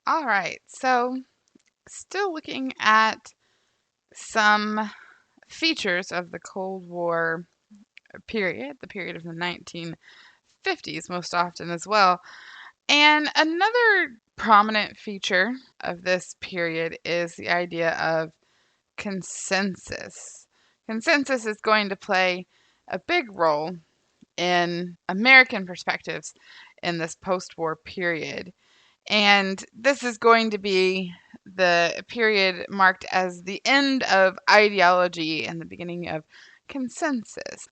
All right, so still looking at some features of the Cold War period, the period of the 1950s most often as well. And another prominent feature of this period is the idea of consensus. Consensus is going to play a big role in American perspectives in this post war period. And this is going to be the period marked as the end of ideology and the beginning of consensus.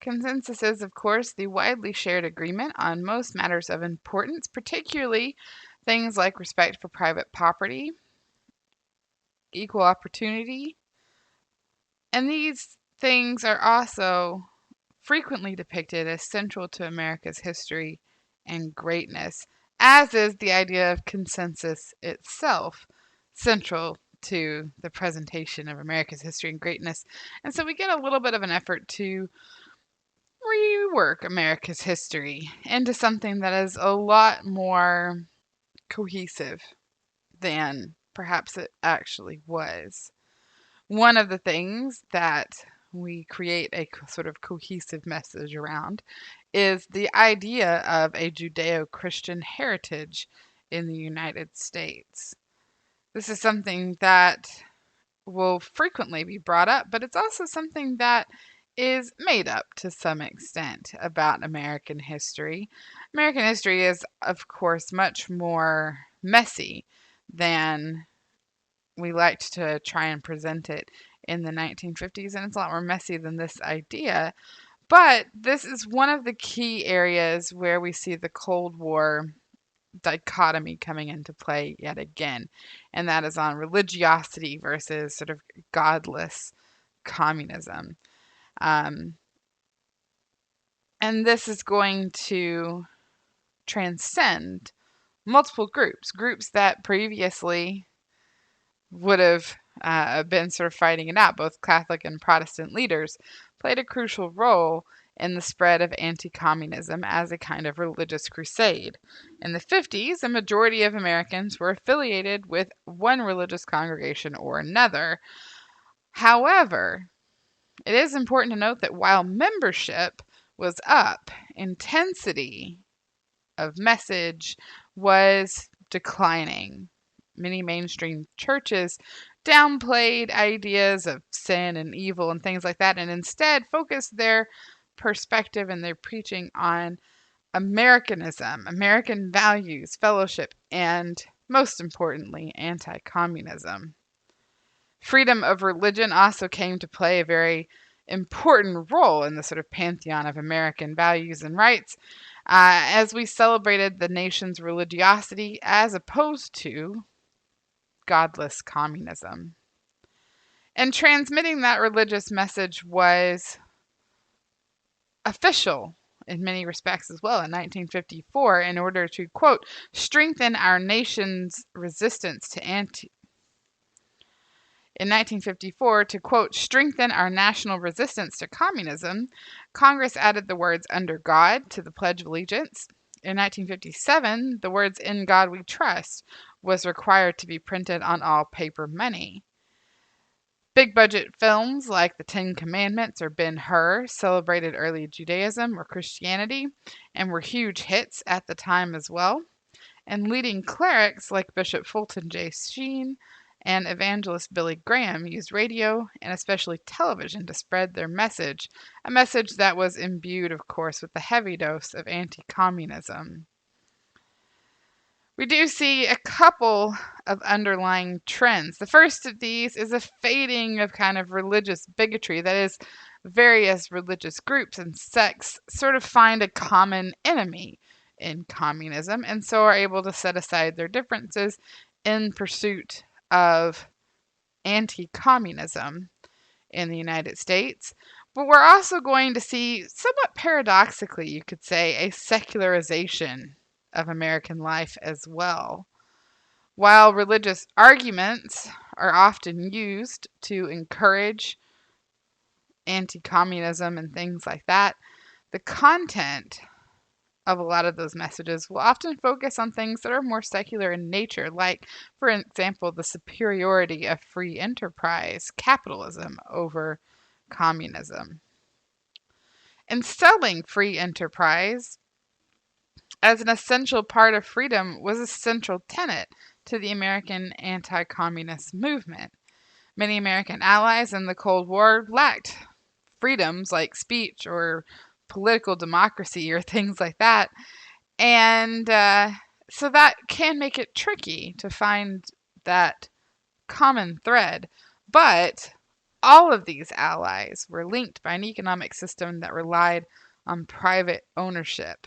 Consensus is, of course, the widely shared agreement on most matters of importance, particularly things like respect for private property, equal opportunity, and these things are also frequently depicted as central to America's history and greatness, as is the idea of consensus itself, central to the presentation of America's history and greatness. And so we get a little bit of an effort to rework America's history into something that is a lot more cohesive than perhaps it actually was. One of the things that we create a sort of cohesive message around is the idea of a Judeo Christian heritage in the United States. This is something that will frequently be brought up, but it's also something that is made up to some extent about American history. American history is, of course, much more messy than we liked to try and present it in the 1950s, and it's a lot more messy than this idea. But this is one of the key areas where we see the Cold War dichotomy coming into play yet again, and that is on religiosity versus sort of godless communism. Um, and this is going to transcend multiple groups that previously would have been sort of fighting it out. Both Catholic and Protestant leaders played a crucial role in the spread of anti-communism as a kind of religious crusade. In the 50s, a majority of Americans were affiliated with one religious congregation or another. However, it is important to note that while membership was up, intensity of message was declining. Many mainstream churches downplayed ideas of sin and evil and things like that, and instead focused their perspective and their preaching on Americanism, American values, fellowship, and most importantly, anti communism. Freedom of religion also came to play a very important role in the sort of pantheon of American values and rights as we celebrated the nation's religiosity as opposed to godless communism. And transmitting that religious message was official in many respects as well in 1954 in order to, quote, strengthen our nation's resistance to In 1954, to quote, strengthen our national resistance to communism, Congress added the words under God to the Pledge of Allegiance. In 1957, the words in God we trust was required to be printed on all paper money. Big budget films like The Ten Commandments or Ben-Hur celebrated early Judaism or Christianity and were huge hits at the time as well. And leading clerics like Bishop Fulton J. Sheen and evangelist Billy Graham used radio and especially television to spread their message, a message that was imbued, of course, with a heavy dose of anti-communism. We do see a couple of underlying trends. The first of these is a fading of kind of religious bigotry. That is, various religious groups and sects sort of find a common enemy in communism and so are able to set aside their differences in pursuit of anti-communism in the United States. But we're also going to see, somewhat paradoxically, you could say, a secularization of American life as well. While religious arguments are often used to encourage anti-communism and things like that, the content of a lot of those messages will often focus on things that are more secular in nature, like, for example, the superiority of free enterprise, capitalism, over communism. And selling free enterprise as an essential part of freedom was a central tenet to the American anti-communist movement. Many American allies in the Cold War lacked freedoms like speech or political democracy or things like that. And so that can make it tricky to find that common thread. But all of these allies were linked by an economic system that relied on private ownership.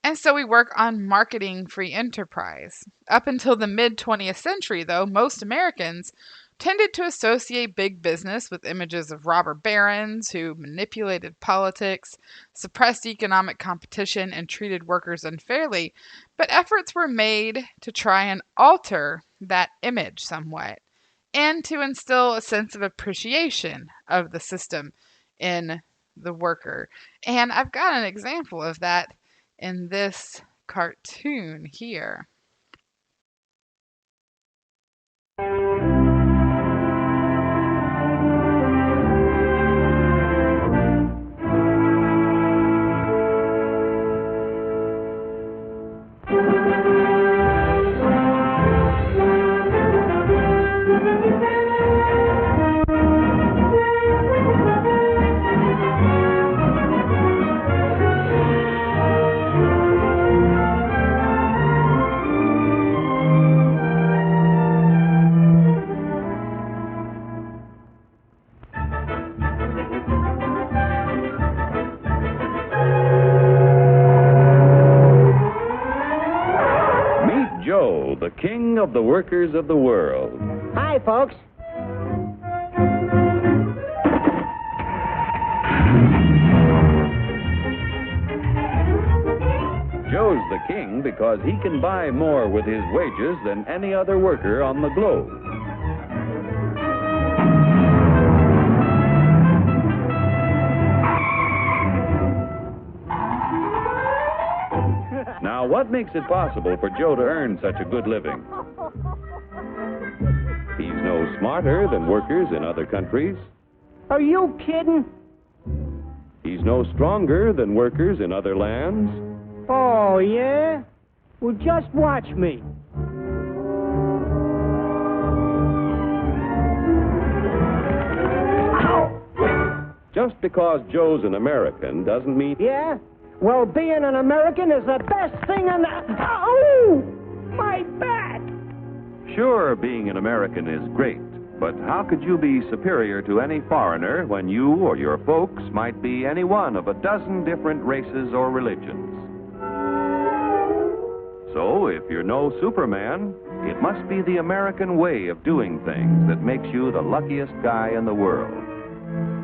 And so we work on marketing free enterprise. Up until the mid 20th century, though, most Americans tended to associate big business with images of robber barons who manipulated politics, suppressed economic competition, and treated workers unfairly. But efforts were made to try and alter that image somewhat and to instill a sense of appreciation of the system in the worker. And I've got an example of that in this cartoon here. Joe, the king of the workers of the world. Hi, folks. Joe's the king because he can buy more with his wages than any other worker on the globe. Now, what makes it possible for Joe to earn such a good living? He's no smarter than workers in other countries. Are you kidding? He's no stronger than workers in other lands. Oh, yeah? Well, just watch me. Ow! Just because Joe's an American doesn't mean... Yeah? Well, being an American is the best thing in the... Oh! My back! Sure, being an American is great, but how could you be superior to any foreigner when you or your folks might be any one of a dozen different races or religions? So, if you're no Superman, it must be the American way of doing things that makes you the luckiest guy in the world.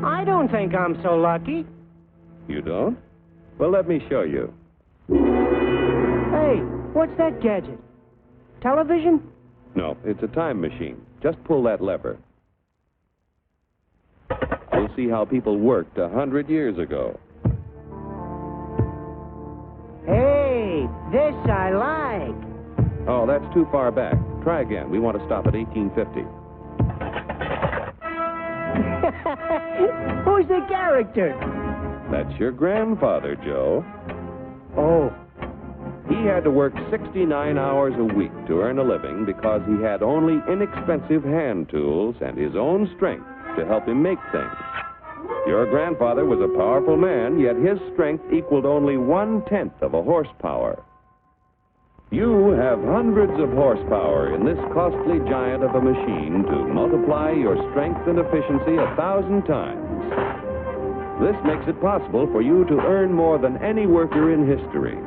I don't think I'm so lucky. You don't? Well, let me show you. Hey, what's that gadget? Television? No, it's a time machine. Just pull that lever. You'll see how people worked 100 years ago. Hey, this I like. Oh, that's too far back. Try again. We want to stop at 1850. Who's the character? That's your grandfather, Joe. Oh. He had to work 69 hours a week to earn a living because he had only inexpensive hand tools and his own strength to help him make things. Your grandfather was a powerful man, yet his strength equaled only 1/10 of a horsepower. You have hundreds of horsepower in this costly giant of a machine to multiply your strength and efficiency 1,000 times. This makes it possible for you to earn more than any worker in history.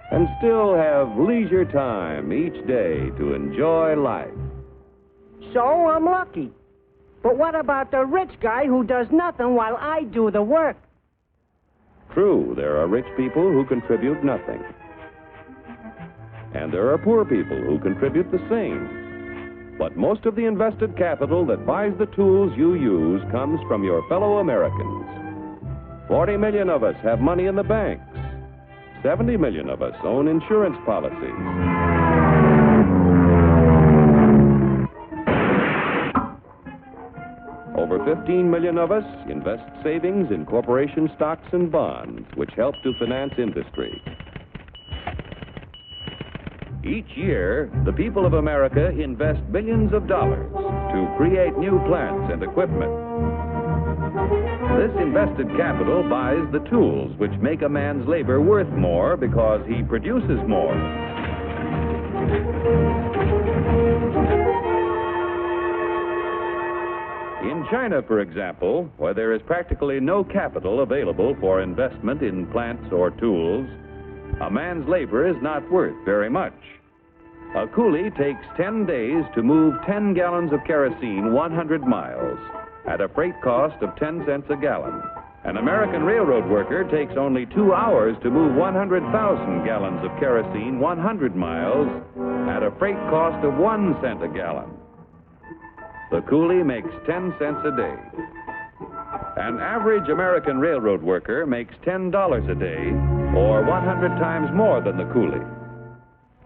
And still have leisure time each day to enjoy life. So I'm lucky. But what about the rich guy who does nothing while I do the work? True, there are rich people who contribute nothing. And there are poor people who contribute the same. But most of the invested capital that buys the tools you use comes from your fellow Americans. 40 million of us have money in the banks. 70 million of us own insurance policies. Over 15 million of us invest savings in corporation stocks and bonds, which help to finance industry. Each year, the people of America invest billions of dollars to create new plants and equipment. This invested capital buys the tools which make a man's labor worth more because he produces more. In China, for example, where there is practically no capital available for investment in plants or tools, a man's labor is not worth very much. A coolie takes 10 days to move 10 gallons of kerosene 100 miles at a freight cost of 10 cents a gallon. An American railroad worker takes only 2 hours to move 100,000 gallons of kerosene 100 miles at a freight cost of 1 cent a gallon. The coolie makes 10 cents a day. An average American railroad worker makes $10 a day, or 100 times more than the coolie.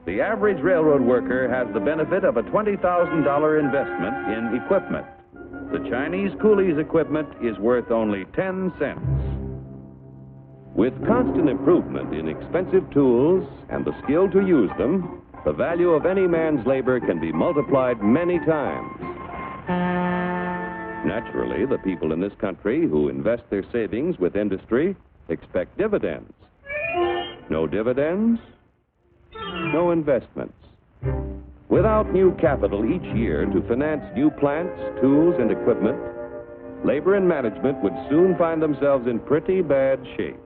The average railroad worker has the benefit of a $20,000 investment in equipment. The Chinese coolie's equipment is worth only 10 cents. With constant improvement in expensive tools and the skill to use them, the value of any man's labor can be multiplied many times. Naturally, the people in this country who invest their savings with industry expect dividends. No dividends, no investments. Without new capital each year to finance new plants, tools, and equipment, labor and management would soon find themselves in pretty bad shape.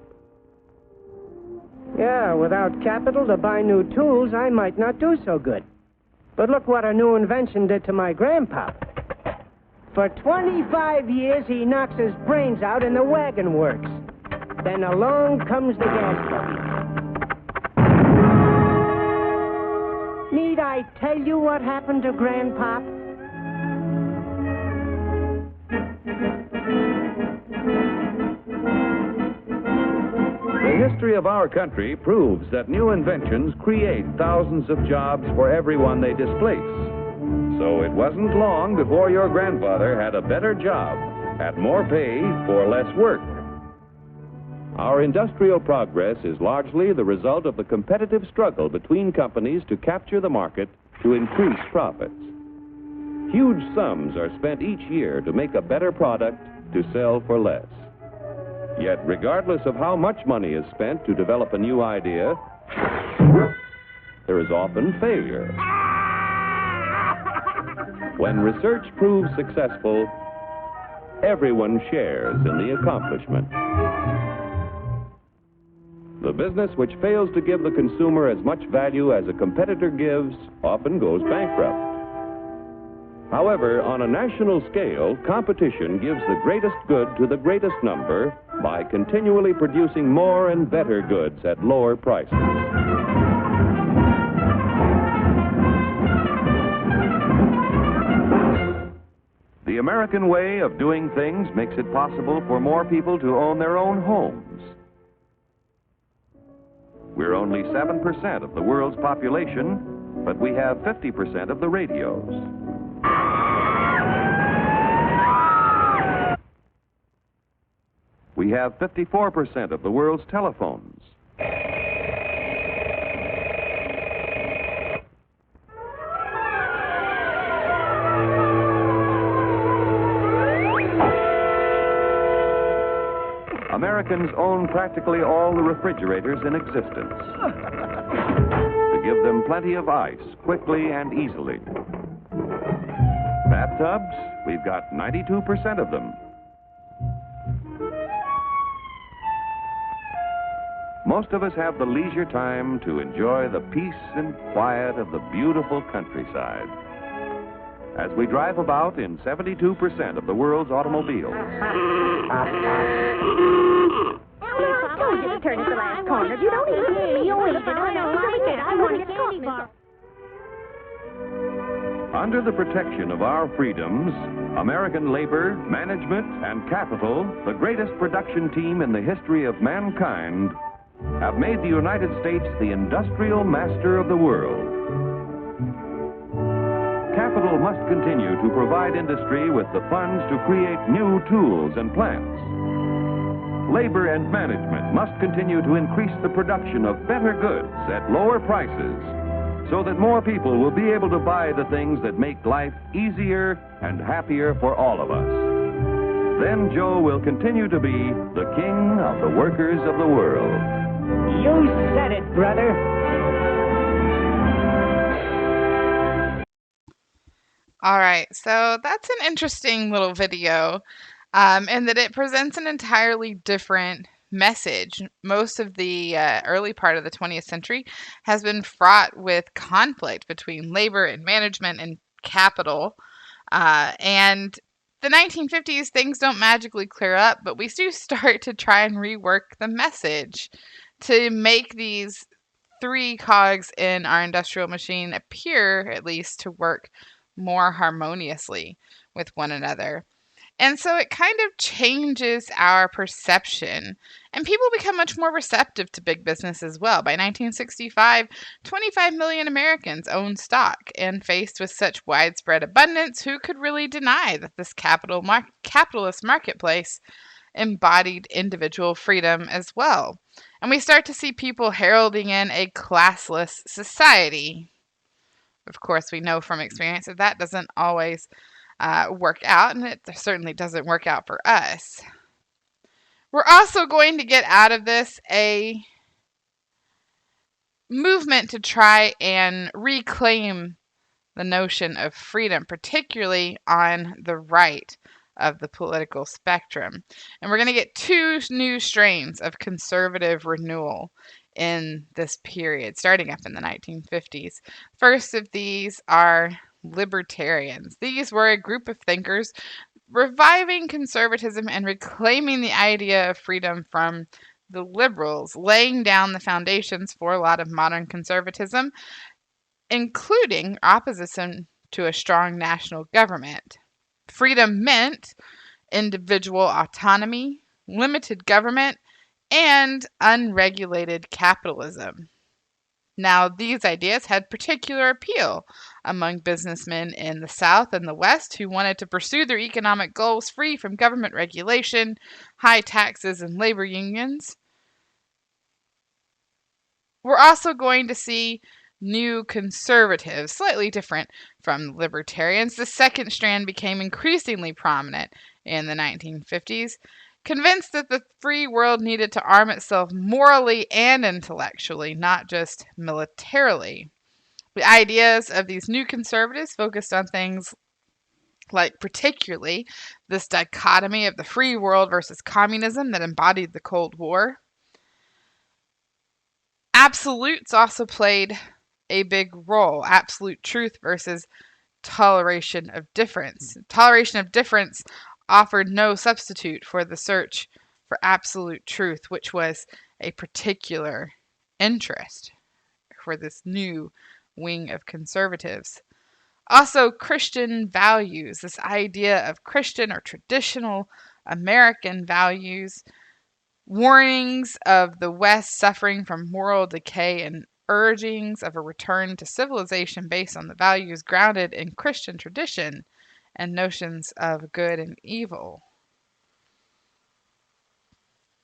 Yeah, without capital to buy new tools, I might not do so good. But look what a new invention did to my grandpa. For 25 years, he knocks his brains out in the wagon works. Then along comes the gas buggy. Need I tell you what happened to Grandpop? The history of our country proves that new inventions create thousands of jobs for everyone they displace. So it wasn't long before your grandfather had a better job, at more pay for less work. Our industrial progress is largely the result of the competitive struggle between companies to capture the market to increase profits. Huge sums are spent each year to make a better product to sell for less. Yet, regardless of how much money is spent to develop a new idea, there is often failure. When research proves successful, everyone shares in the accomplishment. The business which fails to give the consumer as much value as a competitor gives often goes bankrupt. However, on a national scale, competition gives the greatest good to the greatest number by continually producing more and better goods at lower prices. The American way of doing things makes it possible for more people to own their own homes. We're only 7% of the world's population, but we have 50% of the radios. We have 54% of the world's telephones. Americans own practically all the refrigerators in existence to give them plenty of ice quickly and easily. Bathtubs, we've got 92% of them. Most of us have the leisure time to enjoy the peace and quiet of the beautiful countryside as we drive about in 72% of the world's automobiles. I told you to turn at the last corner. You don't eat me. You eat it. I don't like it. I want to get candy bar. Under the protection of our freedoms, American labor, management, and capital, the greatest production team in the history of mankind, have made the United States the industrial master of the world. Capital must continue to provide industry with the funds to create new tools and plants. Labor and management must continue to increase the production of better goods at lower prices so that more people will be able to buy the things that make life easier and happier for all of us. Then Joe will continue to be the king of the workers of the world. You said it, brother. All right, so that's an interesting little video, in that it presents an entirely different message. Most of the early part of the 20th century has been fraught with conflict between labor and management and capital. And the 1950s, things don't magically clear up, but we do start to try and rework the message to make these three cogs in our industrial machine appear, at least, to work more harmoniously with one another. And so it kind of changes our perception, and people become much more receptive to big business as well. By 1965, 25 million Americans owned stock, and faced with such widespread abundance, who could really deny that this capitalist marketplace embodied individual freedom as well? And we start to see people heralding in a classless society. Of course, we know from experience that that doesn't always work out, and it certainly doesn't work out for us. We're also going to get out of this a movement to try and reclaim the notion of freedom, particularly on the right of the political spectrum. And we're going to get two new strains of conservative renewal in this period, starting up in the 1950s. First of these are libertarians. These were a group of thinkers reviving conservatism and reclaiming the idea of freedom from the liberals, laying down the foundations for a lot of modern conservatism, including opposition to a strong national government. Freedom meant individual autonomy, limited government, and unregulated capitalism. Now, these ideas had particular appeal among businessmen in the South and the West who wanted to pursue their economic goals free from government regulation, high taxes, and labor unions. We're also going to see new conservatives, slightly different from libertarians. The second strand became increasingly prominent in the 1950s, convinced that the free world needed to arm itself morally and intellectually, not just militarily. The ideas of these new conservatives focused on things like, particularly, this dichotomy of the free world versus communism that embodied the Cold War. Absolutes also played a big role. Absolute truth versus toleration of difference. Toleration of difference offered no substitute for the search for absolute truth, which was a particular interest for this new wing of conservatives. Also, Christian values, this idea of Christian or traditional American values, warnings of the West suffering from moral decay, and urgings of a return to civilization based on the values grounded in Christian tradition and notions of good and evil.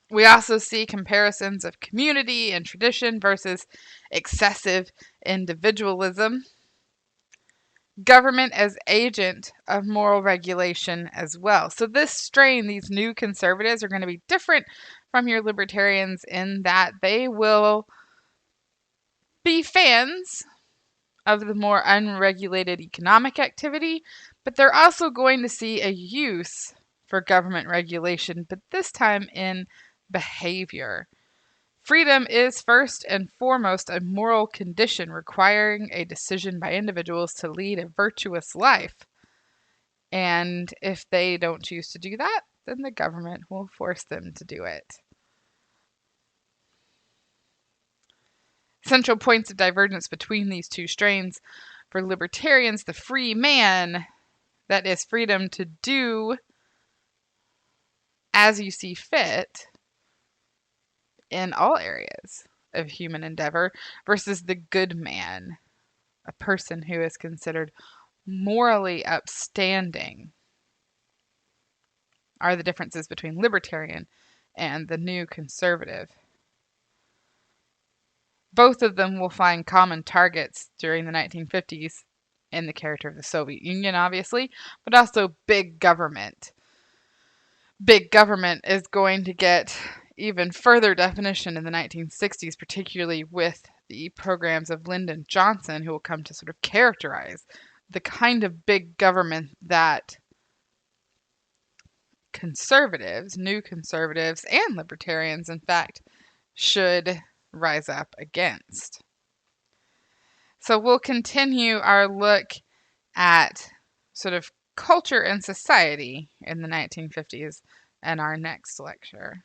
We also see comparisons of community and tradition versus excessive individualism. Government as agent of moral regulation as well. So this strain, these new conservatives, are going to be different from your libertarians in that they will be fans of the more unregulated economic activity, but they're also going to see a use for government regulation, but this time in behavior. Freedom is first and foremost a moral condition requiring a decision by individuals to lead a virtuous life. And if they don't choose to do that, then the government will force them to do it. Central points of divergence between these two strains For libertarians, the free man, that is freedom to do as you see fit in all areas of human endeavor, versus the good man, a person who is considered morally upstanding, are the differences between libertarian and the new conservative. Both of them will find common targets during the 1950s in the character of the Soviet Union, obviously, but also big government. Big government is going to get even further definition in the 1960s, particularly with the programs of Lyndon Johnson, who will come to sort of characterize the kind of big government that conservatives, new conservatives, and libertarians, in fact, should rise up against. So we'll continue our look at sort of culture and society in the 1950s in our next lecture.